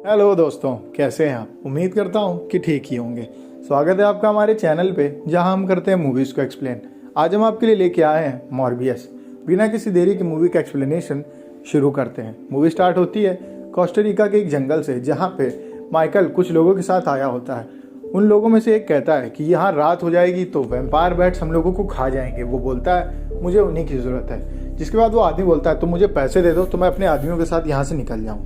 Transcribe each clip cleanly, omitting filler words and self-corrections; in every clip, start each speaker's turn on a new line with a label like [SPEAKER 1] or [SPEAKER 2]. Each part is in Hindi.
[SPEAKER 1] हेलो दोस्तों, कैसे हैं आप। उम्मीद करता हूं कि ठीक ही होंगे। स्वागत है आपका हमारे चैनल पे, जहां हम करते हैं मूवीज़ को एक्सप्लेन। आज हम आपके लिए लेके आए हैं मॉर्बियस। बिना किसी देरी की मूवी का एक्सप्लेनेशन शुरू करते हैं। मूवी स्टार्ट होती है कोस्टारिका के एक जंगल से, जहाँ पे माइकल कुछ लोगों के साथ आया होता है। उन लोगों में से एक कहता है कि यहाँ रात हो जाएगी तो वैम्पायर बैट्स हम लोगों को खा जाएंगे। वो बोलता है मुझे उन्हीं की ज़रूरत है। जिसके बाद वो आदमी बोलता है तुम मुझे पैसे दे दो तो मैं अपने आदमियों के साथ यहाँ से निकल जाऊँ।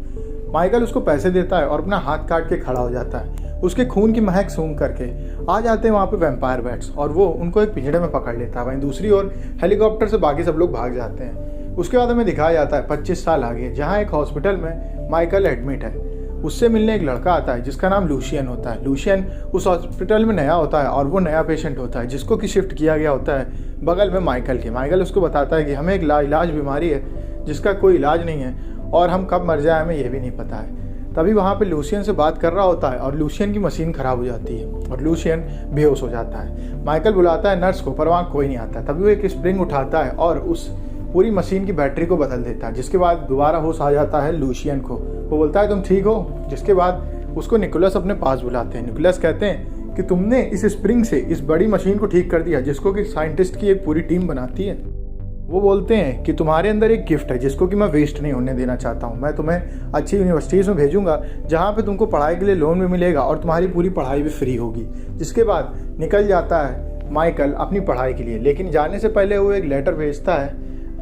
[SPEAKER 1] माइकल उसको पैसे देता है और अपना हाथ काट के खड़ा हो जाता है। उसके खून की महक सूंघ करके आ जाते हैं वहाँ पे वैम्पायर बैट्स और वो उनको एक पिंजड़े में पकड़ लेता है। वहीं दूसरी ओर हेलीकॉप्टर से बाकी सब लोग भाग जाते हैं। उसके बाद हमें दिखाया जाता है 25 साल आगे, जहाँ एक हॉस्पिटल में माइकल एडमिट है। उससे मिलने एक लड़का आता है जिसका नाम लूशियन होता है। लूशियन उस हॉस्पिटल में नया होता है और वो नया पेशेंट होता है जिसको कि शिफ्ट किया गया होता है बगल में माइकल के। माइकल उसको बताता है कि हमें एक लाइलाज बीमारी है जिसका कोई इलाज नहीं है और हम कब मर जाए हमें यह भी नहीं पता है। तभी वहाँ पे लूशियन से बात कर रहा होता है और लूशियन की मशीन ख़राब हो जाती है और लूशियन बेहोश हो जाता है। माइकल बुलाता है नर्स को, पर वहाँ कोई नहीं आता। तभी वो एक स्प्रिंग उठाता है और उस पूरी मशीन की बैटरी को बदल देता है, जिसके बाद दोबारा होश आ जाता है लूशियन को। वो बोलता है तुम ठीक हो। जिसके बाद उसको निकोलस अपने पास बुलाते हैं। निकोलस कहते हैं कि तुमने इस स्प्रिंग से इस बड़ी मशीन को ठीक कर दिया जिसको कि साइंटिस्ट की एक पूरी टीम बनाती है। वो बोलते हैं कि तुम्हारे अंदर एक गिफ्ट है जिसको कि मैं वेस्ट नहीं होने देना चाहता हूँ। मैं तुम्हें अच्छी यूनिवर्सिटीज़ में भेजूंगा जहाँ पे तुमको पढ़ाई के लिए लोन भी मिलेगा और तुम्हारी पूरी पढ़ाई भी फ्री होगी। जिसके बाद निकल जाता है माइकल अपनी पढ़ाई के लिए, लेकिन जाने से पहले वो एक लेटर भेजता है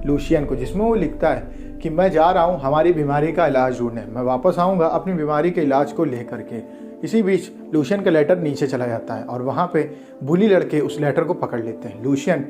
[SPEAKER 1] लूशियन को, जिसमें वो लिखता है कि मैं जा रहा हूँ हमारी बीमारी का इलाज ढूंढने, मैं वापस आऊँगा अपनी बीमारी के इलाज को ले करके। इसी बीच लूशियन का लेटर नीचे चला जाता है और वहाँ पे बुली लड़के उस लेटर को पकड़ लेते हैं। लूशियन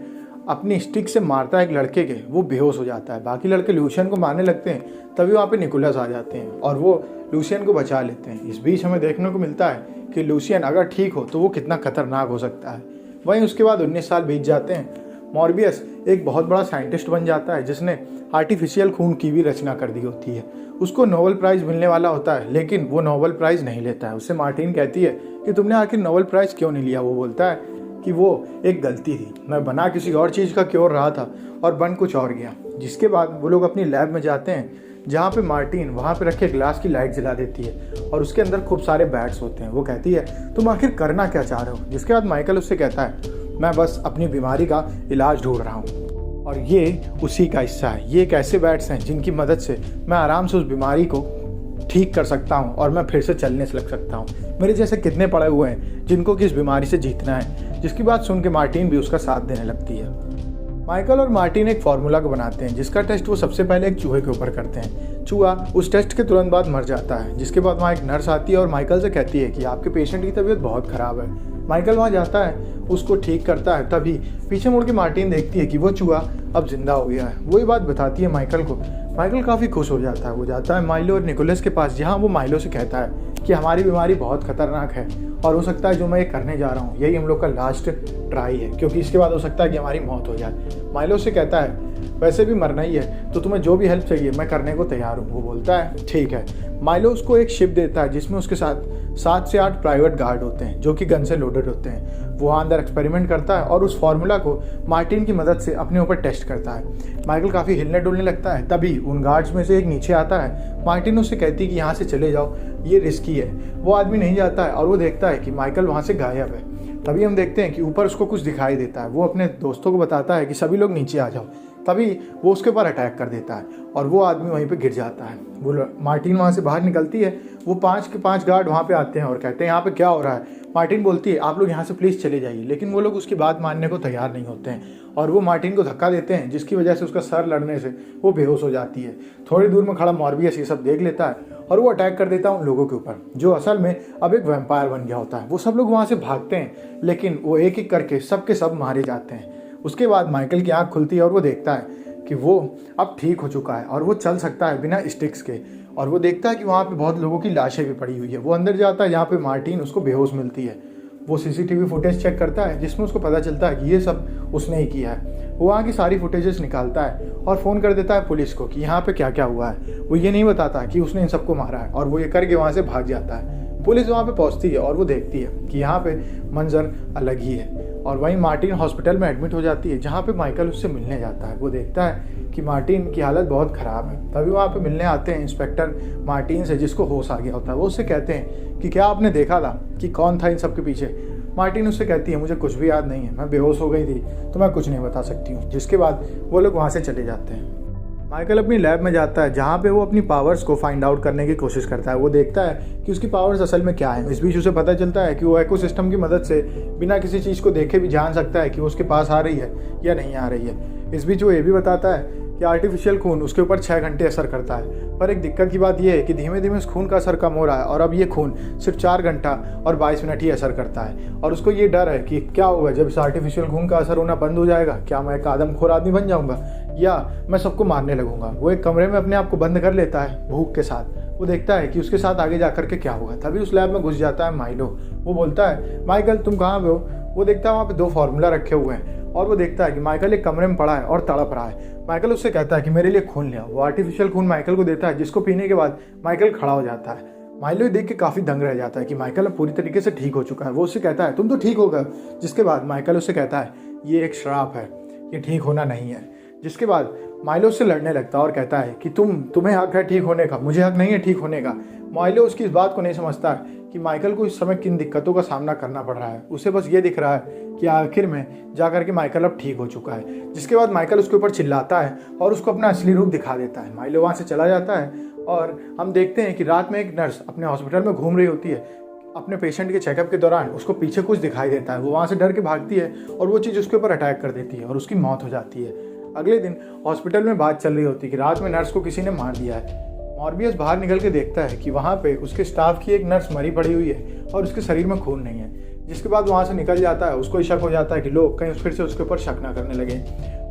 [SPEAKER 1] अपनी स्टिक से मारता है एक लड़के के, वो बेहोश हो जाता है। बाकी लड़के लूशियन को मारने लगते हैं। तभी वहाँ पे निकोलस आ जाते हैं और वो लूशियन को बचा लेते हैं। इस बीच हमें देखने को मिलता है कि लूशियन अगर ठीक हो तो वो कितना खतरनाक हो सकता है। वहीं उसके बाद 19 साल बीत जाते हैं। मॉर्बियस एक बहुत बड़ा साइंटिस्ट बन जाता है जिसने आर्टिफिशियल खून की भी रचना कर दी होती है। उसको नोबेल प्राइज़ मिलने वाला होता है, लेकिन वो नोबेल प्राइज़ नहीं लेता है। उससे मार्टिन कहती है कि तुमने आखिर नोबेल प्राइज़ क्यों नहीं लिया। वो बोलता है कि वो एक गलती थी, मैं बना किसी और चीज़ का क्योर रहा था और बन कुछ और गया। जिसके बाद वो लोग अपनी लैब में जाते हैं जहाँ पे मार्टिन वहाँ पे रखे ग्लास की लाइट जला देती है और उसके अंदर खूब सारे बैट्स होते हैं। वो कहती है तुम आखिर करना क्या चाह रहे हो। जिसके बाद माइकल उससे कहता है मैं बस अपनी बीमारी का इलाज ढूंढ रहा हूँ और ये उसी का हिस्सा है। ये एक ऐसे बैट्स हैं जिनकी मदद से मैं आराम से उस बीमारी को ठीक कर सकता हूँ और मैं फिर से चलने से लग सकता हूँ। मेरे जैसे कितने पड़े हुए हैं जिनको कि इस बीमारी से जीतना है। जिसकी बात सुन के मार्टिन भी उसका साथ देने लगती है। माइकल और मार्टिन एक फार्मूला को बनाते हैं जिसका टेस्ट वो सबसे पहले एक चूहे के ऊपर करते हैं। चूहा उस टेस्ट के तुरंत बाद मर जाता है। जिसके बाद वहाँ एक नर्स आती है और माइकल से कहती है कि आपके पेशेंट की तबीयत बहुत ख़राब है। माइकल वहाँ जाता है, उसको ठीक करता है। तभी पीछे मुड़ के मार्टिन देखती है कि वो चूहा अब जिंदा हो गया है। वही बात बताती है माइकल को। माइकल काफ़ी खुश हो जाता है। वो जाता है माइलो और निकोलस के पास, जहाँ वो माइलो से कहता है कि हमारी बीमारी बहुत खतरनाक है और हो सकता है जो मैं ये करने जा रहा हूँ यही हम लोग का लास्ट ट्राई है, क्योंकि इसके बाद हो सकता है कि हमारी मौत हो जाए। माइलो से कहता है वैसे भी मरना ही है तो तुम्हें जो भी हेल्प चाहिए मैं करने को तैयार हूँ। वो बोलता है ठीक है। माइलो उसको एक शिप देता है जिसमें उसके साथ 7 से 8 प्राइवेट गार्ड होते हैं जो कि गन से लोडेड होते हैं। वो वहाँ अंदर एक्सपेरिमेंट करता है और उस फार्मूला को मार्टिन की मदद से अपने ऊपर टेस्ट करता है। माइकल काफ़ी हिलने डुलने लगता है। तभी उन गार्ड्स में से एक नीचे आता है। मार्टिन उससे कहती है कि यहाँ से चले जाओ, ये रिस्की है। वो आदमी नहीं जाता है और वो देखता है कि माइकल वहाँ से गायब है। तभी हम देखते हैं कि ऊपर उसको कुछ दिखाई देता है। वो अपने दोस्तों को बताता है कि सभी लोग नीचे आ जाओ। तभी वो उसके ऊपर अटैक कर देता है और वो आदमी वहीं पे गिर जाता है। वो मार्टिन वहाँ से बाहर निकलती है। वो 5 के 5 गार्ड वहाँ पे आते हैं और कहते हैं यहाँ पे क्या हो रहा है। मार्टिन बोलती है आप लोग यहाँ से प्लीज़ चले जाइए, लेकिन वो लोग उसकी बात मानने को तैयार नहीं होते हैं और वो मार्टिन को धक्का देते हैं जिसकी वजह से उसका सर लड़ने से वो बेहोश हो जाती है। थोड़ी दूर में खड़ा मॉर्बियस ये सब देख लेता है और वो अटैक कर देता है उन लोगों के ऊपर जो असल में अब एक वैम्पायर बन गया होता है। वो सब लोग वहाँ से भागते हैं, लेकिन वो एक एक करके सब के सब मारे जाते हैं। उसके बाद माइकल की आँख खुलती है और वो देखता है कि वो अब ठीक हो चुका है और वो चल सकता है बिना स्टिक्स के। और वो देखता है कि वहाँ पे बहुत लोगों की लाशें भी पड़ी हुई है। वो अंदर जाता है जहाँ पे मार्टिन उसको बेहोश मिलती है। वो सीसीटीवी फुटेज चेक करता है जिसमें उसको पता चलता है कि ये सब उसने ही किया है। वो वहाँ की सारी फुटेजेस निकालता है और फ़ोन कर देता है पुलिस को कि यहाँ पे क्या क्या हुआ है। वो ये नहीं बताता कि उसने इन सबको मारा है और वो ये करके वहाँ से भाग जाता है। पुलिस वहाँ पे पहुँचती है और वो देखती है कि यहाँ पे मंजर अलग ही है। और वहीं मार्टिन हॉस्पिटल में एडमिट हो जाती है, जहाँ पे माइकल उससे मिलने जाता है। वो देखता है कि मार्टिन की हालत बहुत ख़राब है। तभी वहाँ पे मिलने आते हैं इंस्पेक्टर मार्टिन से, जिसको होश आ गया होता है। वो उससे कहते हैं कि क्या आपने देखा था कि कौन था इन सब के पीछे। मार्टिन उससे कहती है मुझे कुछ भी याद नहीं है, मैं बेहोश हो गई थी तो मैं कुछ नहीं बता सकती हूँ। जिसके बाद वो लोग वहाँ से चले जाते हैं। माइकल अपनी लैब में जाता है, जहाँ पे वो अपनी पावर्स को फाइंड आउट करने की कोशिश करता है। वो देखता है कि उसकी पावर्स असल में क्या है। इस बीच उसे पता चलता है कि वो इकोसिस्टम की मदद से बिना किसी चीज़ को देखे भी जान सकता है कि वो उसके पास आ रही है या नहीं आ रही है। इस बीच वो ये भी बताता है कि आर्टिफिशियल खून उसके ऊपर 6 घंटे असर करता है, पर एक दिक्कत की बात यह है कि धीमे धीमे उस खून का असर कम हो रहा है और अब ये खून सिर्फ 4 घंटा और 22 मिनट ही असर करता है। और उसको ये डर है कि क्या होगा जब इस आर्टिफिशियल खून का असर होना बंद हो जाएगा, क्या मैं एक आदमखोर आदमी बन जाऊंगा या मैं सबको मारने लगूंगा। वो एक कमरे में अपने आप को बंद कर लेता है भूख के साथ। वो देखता है कि उसके साथ आगे जाकर के क्या होगा। तभी उस लैब में घुस जाता है माइलो। वो बोलता है माइकल तुम कहाँ पे हो। वो देखता है वहाँ पे 2 फार्मूला रखे हुए हैं और वो देखता है कि माइकल एक कमरे में पड़ा है और तड़प रहा है। माइकल उससे कहता है कि मेरे लिए खून ले आओ। वो आर्टिफिशियल खून माइकल को देता है, जिसको पीने के बाद माइकल खड़ा हो जाता है। माइलो देख के काफ़ी दंग रह जाता है कि माइकल अब पूरी तरीके से ठीक हो चुका है। वो उससे कहता है तुम तो ठीक होगा। जिसके बाद माइकल उससे कहता है ये एक श्राप है, ये ठीक होना नहीं है। जिसके बाद माइलो उससे लड़ने लगता है और कहता है कि तुम्हें हक है ठीक होने का, मुझे हक नहीं है ठीक होने का। माइलो उसकी इस बात को नहीं समझता है कि माइकल को इस समय किन दिक्कतों का सामना करना पड़ रहा है। उसे बस ये दिख रहा है कि आखिर में जाकर के माइकल अब ठीक हो चुका है। जिसके बाद माइकल उसके ऊपर चिल्लाता है और उसको अपना असली रूप दिखा देता है। माइलो वहाँ से चला जाता है और हम देखते हैं कि रात में एक नर्स अपने हॉस्पिटल में घूम रही होती है। अपने पेशेंट के चेकअप के दौरान उसको पीछे कुछ दिखाई देता है। वो वहाँ से डर के भागती है और वो चीज़ उसके ऊपर अटैक कर देती है और उसकी मौत हो जाती है। अगले दिन हॉस्पिटल में बात चल रही होती है कि रात में नर्स को किसी ने मार दिया है। मॉर्बियस बाहर निकल के देखता है कि वहाँ पे उसके स्टाफ की एक नर्स मरी पड़ी हुई है और उसके शरीर में खून नहीं है। जिसके बाद वहाँ से निकल जाता है। उसको शक हो जाता है कि लोग कहीं फिर से उसके ऊपर शक ना करने लगे।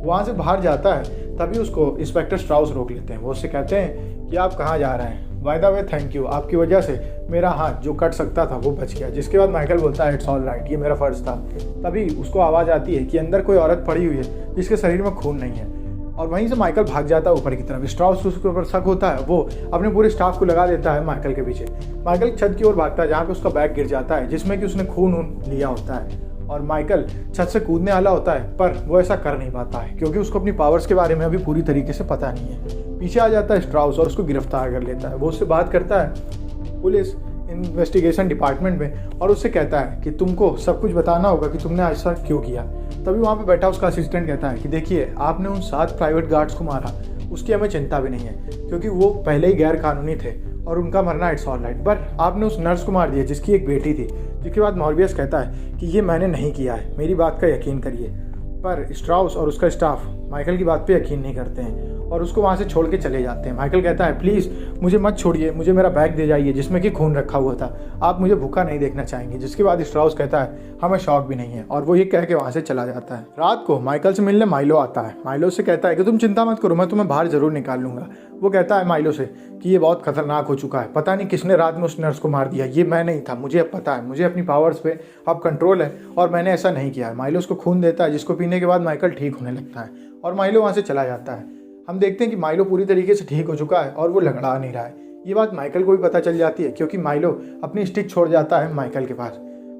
[SPEAKER 1] वहाँ से बाहर जाता है, तभी उसको इंस्पेक्टर स्ट्राउस रोक लेते हैं। वो उससे कहते हैं कि आप कहाँ जा रहे हैं। By the way thank you, आपकी वजह से मेरा हाथ जो कट सकता था वो बच गया। जिसके बाद माइकल बोलता है इट्स ऑल राइट, ये मेरा फर्ज था। तभी उसको आवाज़ आती है कि अंदर कोई औरत पड़ी हुई है जिसके शरीर में खून नहीं है और वहीं से माइकल भाग जाता है ऊपर की तरफ। स्ट्राउस उसके ऊपर शक होता है, वो अपने पूरे स्टाफ को लगा देता है माइकल के पीछे। माइकल छत की ओर भागता है, जहाँ पे उसका बैग गिर जाता है जिसमें कि उसने खून लिया होता है और माइकल छत से कूदने वाला होता है, पर वो ऐसा कर नहीं पाता है क्योंकि उसको अपनी पावर्स के बारे में अभी पूरी तरीके से पता नहीं है। पीछे आ जाता है स्ट्राउस और उसको गिरफ्तार कर लेता है। वो उससे बात करता है पुलिस इन्वेस्टिगेशन डिपार्टमेंट में और उससे कहता है कि तुमको सब कुछ बताना होगा कि तुमने ऐसा क्यों किया। तभी वहाँ पे बैठा उसका असिस्टेंट कहता है कि देखिए आपने उन 7 प्राइवेट गार्ड्स को मारा, उसकी हमें चिंता भी नहीं है क्योंकि वो पहले ही गैर कानूनी थे और उनका मरना इट्स ऑल राइट, पर आपने उस नर्स को मार दिया जिसकी एक बेटी थी। जिसके बाद मॉर्बियस कहता है कि ये मैंने नहीं किया है, मेरी बात का यकीन करिए। पर स्ट्राउस और उसका स्टाफ माइकल की बात पे यकीन नहीं करते हैं और उसको वहाँ से छोड़ के चले जाते हैं। माइकल कहता है प्लीज़ मुझे मत छोड़िए, मुझे मेरा बैग दे जाइए जिसमें कि खून रखा हुआ था, आप मुझे भूखा नहीं देखना चाहेंगे। जिसके बाद स्ट्राउस कहता है हमें शौक भी नहीं है और वो ये कह के वहाँ से चला जाता है। रात को माइकल से मिलने माइलो आता है। माइलो से कहता है कि तुम चिंता मत करो, मैं तुम्हें बाहर जरूर निकाल लूँगा। वो कहता है माइलो से कि ये बहुत खतरनाक हो चुका है, पता नहीं किसने रात में उस नर्स को मार दिया, ये मैं नहीं था, मुझे अब पता है, मुझे अपनी पावर्स पे अब कंट्रोल है और मैंने ऐसा नहीं किया है। माइलो उसको खून देता है जिसको पीने के बाद माइकल ठीक होने लगता है और माइलो वहाँ से चला जाता है। हम देखते हैं कि माइलो पूरी तरीके से ठीक हो चुका है और वो लंगड़ा नहीं रहा है। ये बात माइकल को भी पता चल जाती है क्योंकि माइलो अपनी स्टिक छोड़ जाता है माइकल के पास।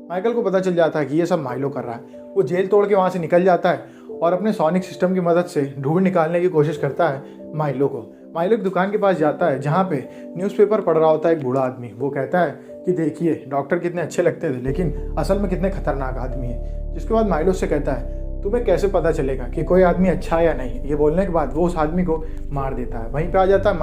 [SPEAKER 1] माइकल को पता चल जाता है कि ये सब माइलो कर रहा है। वो जेल तोड़ के वहाँ से निकल जाता है और अपने सोनिक सिस्टम की मदद से ढूंढ निकालने की कोशिश करता है माइलो को। माइलो की दुकान के पास जाता है जहाँ पे न्यूज़पेपर पढ़ रहा होता है एक बूढ़ा आदमी। वो कहता है कि देखिए डॉक्टर कितने अच्छे लगते थे लेकिन असल में कितने खतरनाक आदमी है। जिसके बाद माइलो से कहता है तुम्हें कैसे पता चलेगा कि कोई आदमी अच्छा है या नहीं। ये बोलने के बाद वो उस आदमी को मार देता है। वहीं पे आ जाता है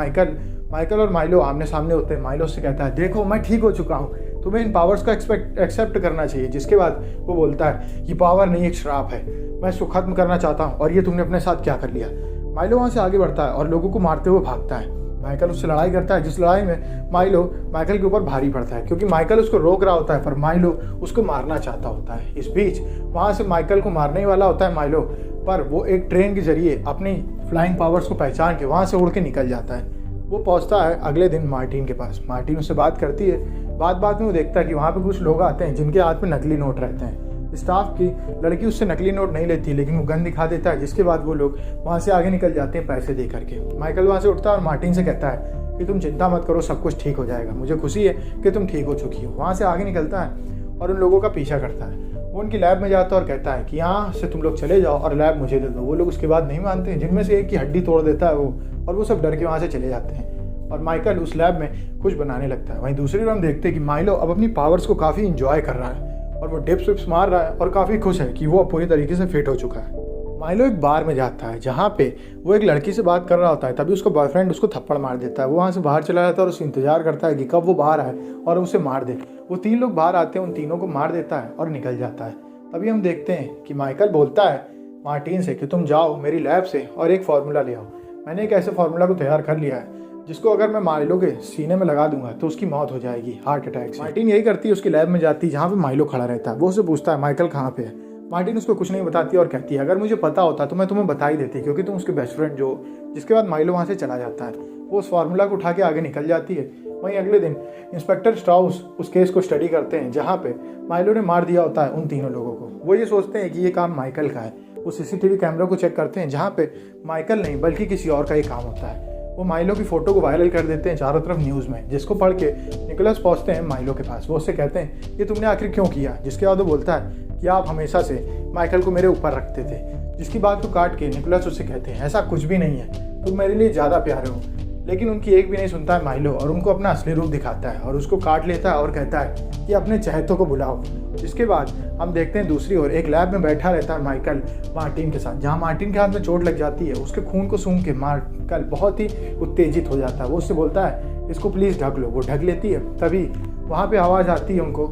[SPEAKER 1] माइकल और माइलो आमने सामने होते हैं। माइलो से कहता है देखो मैं ठीक हो चुका हूँ, तुम्हें इन पावर्स का एक्सेप्ट करना चाहिए। जिसके बाद वो बोलता है ये पावर नहीं एक श्राप है, मैं इसको खत्म करना चाहता हूँ और ये तुमने अपने साथ क्या कर लिया। माइलो वहाँ से आगे बढ़ता है और लोगों को मारते हुए भागता है। माइकल उससे लड़ाई करता है जिस लड़ाई में माइलो माइकल के ऊपर भारी पड़ता है क्योंकि माइकल उसको रोक रहा होता है पर माइलो उसको मारना चाहता होता है। इस बीच वहाँ से माइकल को मारने ही वाला होता है माइलो, पर वो एक ट्रेन के जरिए अपनी फ्लाइंग पावर्स को पहचान के वहाँ से उड़ के निकल जाता है। वो पहुँचता है अगले दिन मार्टिन के पास। मार्टिन उससे बात करती है। बात में वो देखता है कि वहाँ पर कुछ लोग आते हैं जिनके हाथ में नकली नोट रहते हैं। स्टाफ की लड़की उससे नकली नोट नहीं लेती लेकिन वो गन दिखा देता है। जिसके बाद वो लोग वहाँ से आगे निकल जाते हैं पैसे दे करके। माइकल वहाँ से उठता है और मार्टिन से कहता है कि तुम चिंता मत करो, सब कुछ ठीक हो जाएगा, मुझे खुशी है कि तुम ठीक हो चुकी हो। वहाँ से आगे निकलता है और उन लोगों का पीछा करता है। वो उनकी लैब में जाता है और कहता है कि यहाँ से तुम लोग चले जाओ और लैब मुझे दे दो। वो लोग उसके बाद नहीं मानते हैं, जिनमें से एक की हड्डी तोड़ देता है वो, और वो सब डर के वहाँ से चले जाते हैं और माइकल उस लैब में कुछ बनाने लगता है। वहीं दूसरी ओर हम देखते हैं कि माइलो अब अपनी पावर्स को काफ़ी इंजॉय कर रहा है और वो डिप्स विप्स मार रहा है और काफ़ी खुश है कि वो पूरी तरीके से फिट हो चुका है। माइलो एक बार में जाता है जहाँ पे वो एक लड़की से बात कर रहा होता है, तभी उसका बॉयफ्रेंड उसको थप्पड़ मार देता है। वो वहाँ से बाहर चला जाता है और उससे इंतजार करता है कि कब वो बाहर आए और उसे मार दे। वो 3 लोग बाहर आते हैं, उन तीनों को मार देता है और निकल जाता है। तभी हम देखते हैं कि माइकल बोलता है मार्टिन से कि तुम जाओ मेरी लैब से और एक फार्मूला ले आओ। मैंने एक ऐसे फार्मूला को तैयार कर लिया है जिसको अगर मैं माइलो के सीने में लगा दूंगा तो उसकी मौत हो जाएगी हार्ट अटैक से। मार्टिन यही करती है, उसकी लैब में जाती है जहाँ पे माइलो खड़ा रहता है। वो उससे पूछता है माइकल कहाँ पे है। मार्टिन उसको कुछ नहीं बताती और कहती है अगर मुझे पता होता तो मैं तुम्हें बता ही देती, क्योंकि तुम उसके बेस्ट फ्रेंड जो। जिसके बाद माइलो वहाँ से चला जाता है। वो उस फार्मूला को उठा के आगे निकल जाती है। वहीं अगले दिन इंस्पेक्टर स्ट्राउस उस केस को स्टडी करते हैं जहाँ पे माइलो ने मार दिया होता है उन तीनों लोगों को। वो ये सोचते हैं कि ये काम माइकल का है। वो सीसीटीवी कैमरा को चेक करते हैं जहाँ पे माइकल नहीं बल्कि किसी और का ये काम होता है। वो माइलो की फ़ोटो को वायरल कर देते हैं चारों तरफ न्यूज़ में, जिसको पढ़ के निकोलस पहुंचते हैं माइलो के पास। वो उससे कहते हैं ये तुमने आखिर क्यों किया। जिसके बाद वो बोलता है कि आप हमेशा से माइकल को मेरे ऊपर रखते थे। जिसकी बात को काट के निकोलस उससे कहते हैं ऐसा कुछ भी नहीं है, तुम मेरे लिए ज़्यादा प्यारे हो। लेकिन उनकी एक भी नहीं सुनता है माइलो और उनको अपना असली रूप दिखाता है और उसको काट लेता है और कहता है कि अपने चहेतों को बुलाओ। जिसके बाद हम देखते हैं दूसरी ओर एक लैब में बैठा रहता है माइकल मार्टिन के साथ, जहाँ मार्टिन के हाथ में चोट लग जाती है। उसके खून को सूंघ के माइकल बहुत ही उत्तेजित हो जाता है। वो उससे बोलता है इसको प्लीज़ ढक लो। वो ढक लेती है। तभी वहाँ पे आवाज़ आती है उनको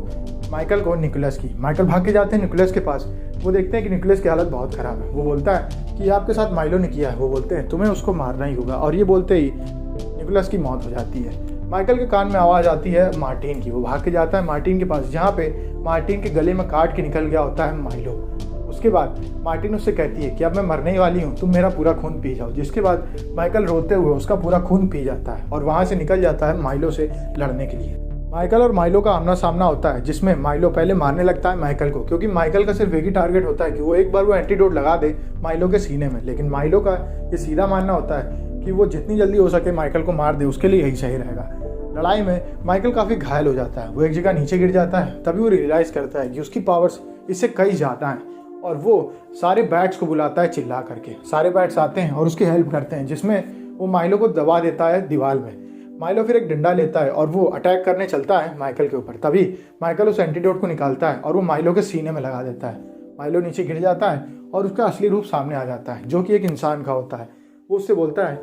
[SPEAKER 1] माइकल को निकोलस की। माइकल भाग के जाते हैं निकोलस के पास। वो देखते हैं कि निकोलस की हालत बहुत ख़राब है। वो बोलता है कि आपके साथ माइलो ने किया है। वो बोलते हैं तुम्हें उसको मारना ही होगा, और ये बोलते ही निकोलस की मौत हो जाती है। माइकल के कान में आवाज़ आती है मार्टिन की। वो भाग के जाता है मार्टिन के पास, जहाँ पे मार्टिन के गले में काट के निकल गया होता है माइलो। उसके बाद मार्टिन उससे कहती है कि अब मैं मरने ही वाली हूँ, तुम मेरा पूरा खून पी जाओ। जिसके बाद माइकल रोते हुए उसका पूरा खून पी जाता है और वहाँ से निकल जाता है माइलो से लड़ने के लिए। माइकल और माइलो का आमना सामना होता है, जिसमें माइलो पहले मारने लगता है माइकल को, क्योंकि माइकल का सिर्फ एक ही टारगेट होता है कि वो एक बार वो एंटीडोट लगा दे माइलो के सीने में। लेकिन माइलो का ये सीधा मानना होता है कि वो जितनी जल्दी हो सके माइकल को मार दे, उसके लिए यही सही रहेगा। लड़ाई में माइकल काफ़ी घायल हो जाता है। वो एक जगह नीचे गिर जाता है। तभी वो रियलाइज़ करता है कि उसकी पावर्स इससे कई ज़्यादा हैं और वो सारे बैट्स को बुलाता है चिल्ला करके। सारे बैट्स आते हैं और उसकी हेल्प करते हैं, जिसमें वो माइलो को दबा देता है दीवार में। माइलो फिर एक डंडा लेता है और वो अटैक करने चलता है माइकल के ऊपर। तभी माइकल उस एंटीडोट को निकालता है और वो माइलो के सीने में लगा देता है। माइलो नीचे गिर जाता है और उसका असली रूप सामने आ जाता है, जो कि एक इंसान का होता है। वो उससे बोलता है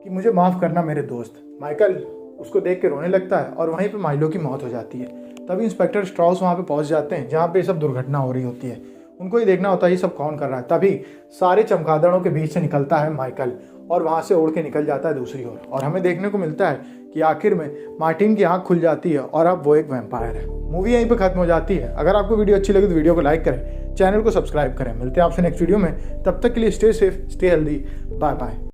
[SPEAKER 1] कि मुझे माफ़ करना मेरे दोस्त। माइकल उसको देख के रोने लगता है और वहीं पे माइलो की मौत हो जाती है। तभी इंस्पेक्टर स्ट्राउस वहाँ पे पहुँच जाते हैं जहाँ पे सब दुर्घटना हो रही होती है। उनको ये देखना होता है ये सब कौन कर रहा है। तभी सारे चमगादड़ों के बीच से निकलता है माइकल और वहाँ से उड़ के निकल जाता है दूसरी ओर। और हमें देखने को मिलता है कि आखिर में मार्टिन की आँख खुल जाती है और अब वो एक वैम्पायर है। मूवी यहीं पे खत्म हो जाती है। अगर आपको वीडियो अच्छी लगी तो वीडियो को लाइक करें, चैनल को सब्सक्राइब करें। मिलते हैं आपसे नेक्स्ट वीडियो में। तब तक के लिए stay safe, stay healthy, bye bye.